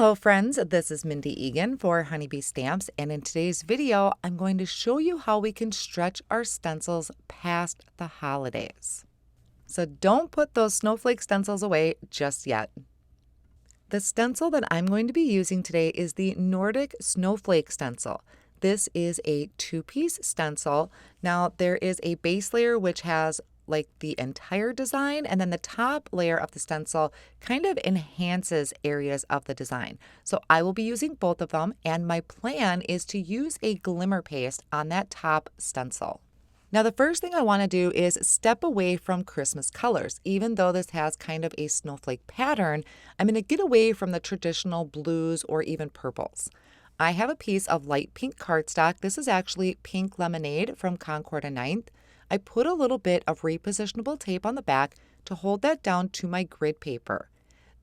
Hello friends, this is Mindy Eggen for Honeybee Stamps, and in today's video I'm going to show you how we can stretch our stencils past the holidays. So don't put those snowflake stencils away just yet. The stencil that I'm going to be using today is the Nordic Snowflake stencil. This is a two-piece stencil. Now there is a base layer which has like the entire design, and then the top layer of the stencil kind of enhances areas of the design. So I will be using both of them, and my plan is to use a glimmer paste on that top stencil. Now the first thing I want to do is step away from Christmas colors. Even though this has kind of a snowflake pattern, I'm going to get away from the traditional blues or even purples. I have a piece of light pink cardstock. This is actually Pink Lemonade from Concord and Ninth. I put a little bit of repositionable tape on the back to hold that down to my grid paper.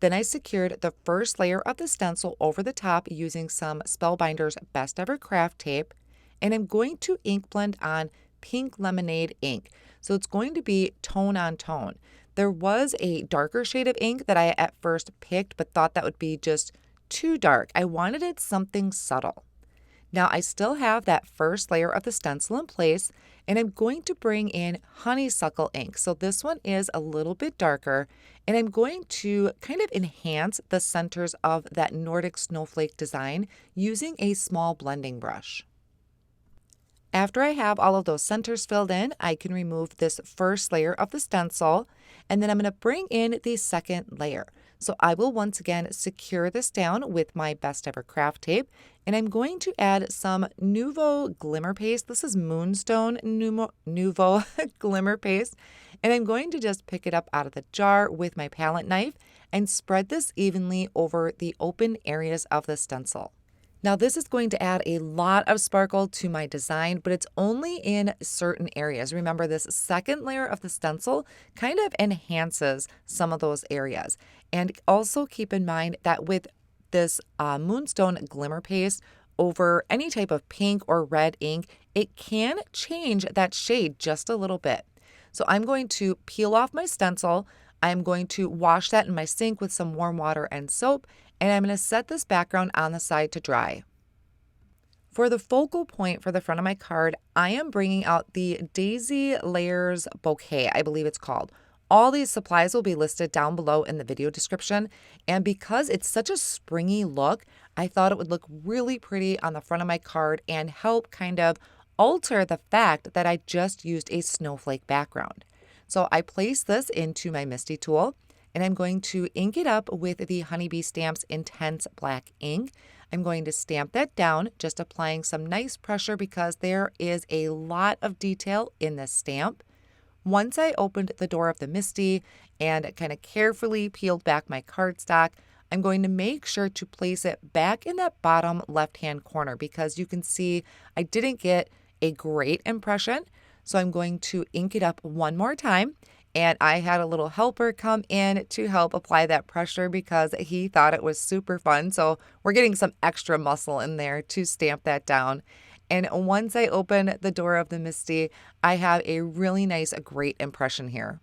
Then I secured the first layer of the stencil over the top using some Spellbinder's Best Ever Craft tape, and I'm going to ink blend on Pink Lemonade ink. So it's going to be tone on tone. There was a darker shade of ink that I at first picked but thought that would be just too dark. I wanted it something subtle. Now I still have that first layer of the stencil in place, and I'm going to bring in honeysuckle ink. So this one is a little bit darker, and I'm going to kind of enhance the centers of that Nordic snowflake design using a small blending brush. After I have all of those centers filled in, I can remove this first layer of the stencil, and then I'm going to bring in the second layer. So I will once again secure this down with my Best Ever Craft tape, and I'm going to add some Nuvo Glimmer paste. This is Moonstone Nuvo Glimmer paste, and I'm going to just pick it up out of the jar with my palette knife and spread this evenly over the open areas of the stencil. Now this is going to add a lot of sparkle to my design, but it's only in certain areas. Remember, this second layer of the stencil kind of enhances some of those areas. And also keep in mind that with this Moonstone Glimmer paste over any type of pink or red ink, it can change that shade just a little bit. So I'm going to peel off my stencil. I'm going to wash that in my sink with some warm water and soap, and I'm going to set this background on the side to dry. For the focal point for the front of my card, I am bringing out the Daisy Layers Bouquet, I believe it's called. All these supplies will be listed down below in the video description, and because it's such a springy look, I thought it would look really pretty on the front of my card and help kind of alter the fact that I just used a snowflake background. So I place this into my MISTI tool, and I'm going to ink it up with the Honeybee Stamps Intense Black ink. I'm going to stamp that down, just applying some nice pressure because there is a lot of detail in this stamp. Once I opened the door of the MISTI and kind of carefully peeled back my cardstock, I'm going to make sure to place it back in that bottom left-hand corner because you can see I didn't get a great impression. So I'm going to ink it up one more time. And I had a little helper come in to help apply that pressure because he thought it was super fun. So we're getting some extra muscle in there to stamp that down. And once I open the door of the MISTI, I have a really nice, great impression here.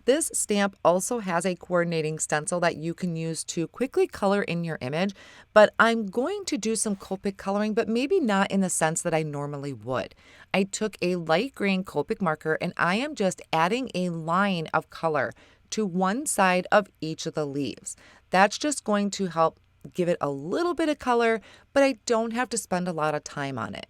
This stamp also has a coordinating stencil that you can use to quickly color in your image, but I'm going to do some Copic coloring, but maybe not in the sense that I normally would. I took a light green Copic marker and I am just adding a line of color to one side of each of the leaves. That's just going to help give it a little bit of color, but I don't have to spend a lot of time on it.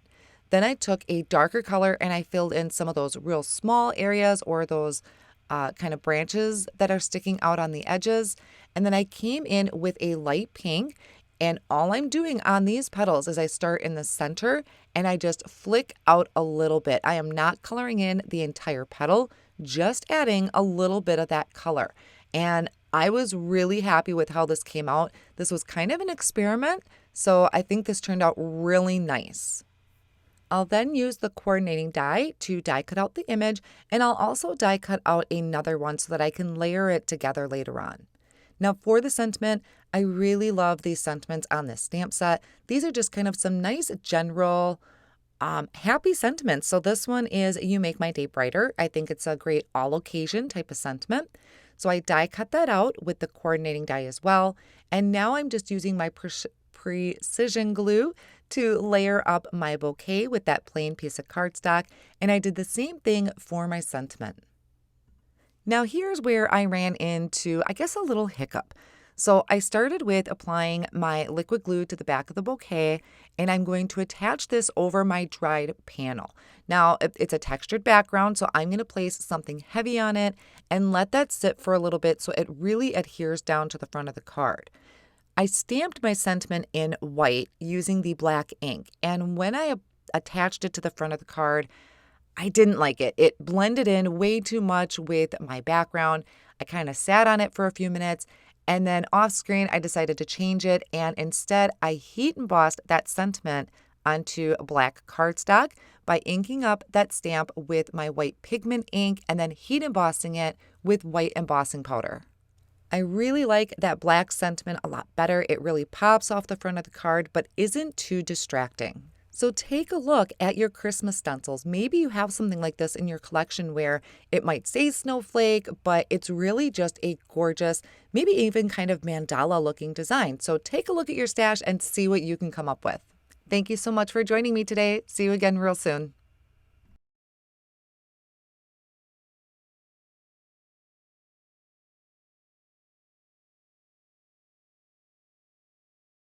Then I took a darker color and I filled in some of those real small areas or those kind of branches that are sticking out on the edges. And then I came in with a light pink, and all I'm doing on these petals is I start in the center and I just flick out a little bit. I am not coloring in the entire petal, just adding a little bit of that color. And I was really happy with how this came out. This was kind of an experiment, so I think this turned out really nice. I'll then use the coordinating die to die cut out the image, and I'll also die cut out another one so that I can layer it together later on. Now for the sentiment, I really love these sentiments on this stamp set. These are just kind of some nice general happy sentiments. So this one is "You Make My Day Brighter." I think it's a great all occasion type of sentiment. So I die cut that out with the coordinating die as well. And now I'm just using my precision glue to layer up my bouquet with that plain piece of cardstock. And I did the same thing for my sentiment. Now here's where I ran into, I guess, a little hiccup. So I started with applying my liquid glue to the back of the bouquet, and I'm going to attach this over my dried panel. Now it's a textured background, so I'm going to place something heavy on it and let that sit for a little bit so it really adheres down to the front of the card. I stamped my sentiment in white using the black ink, and when I attached it to the front of the card, I didn't like it. It blended in way too much with my background. I kind of sat on it for a few minutes, and then off screen, I decided to change it, and instead I heat embossed that sentiment onto black cardstock by inking up that stamp with my white pigment ink and then heat embossing it with white embossing powder. I really like that black sentiment a lot better. It really pops off the front of the card, but isn't too distracting. So take a look at your Christmas stencils. Maybe you have something like this in your collection where it might say snowflake, but it's really just a gorgeous, maybe even kind of mandala looking design. So take a look at your stash and see what you can come up with. Thank you so much for joining me today. See you again real soon.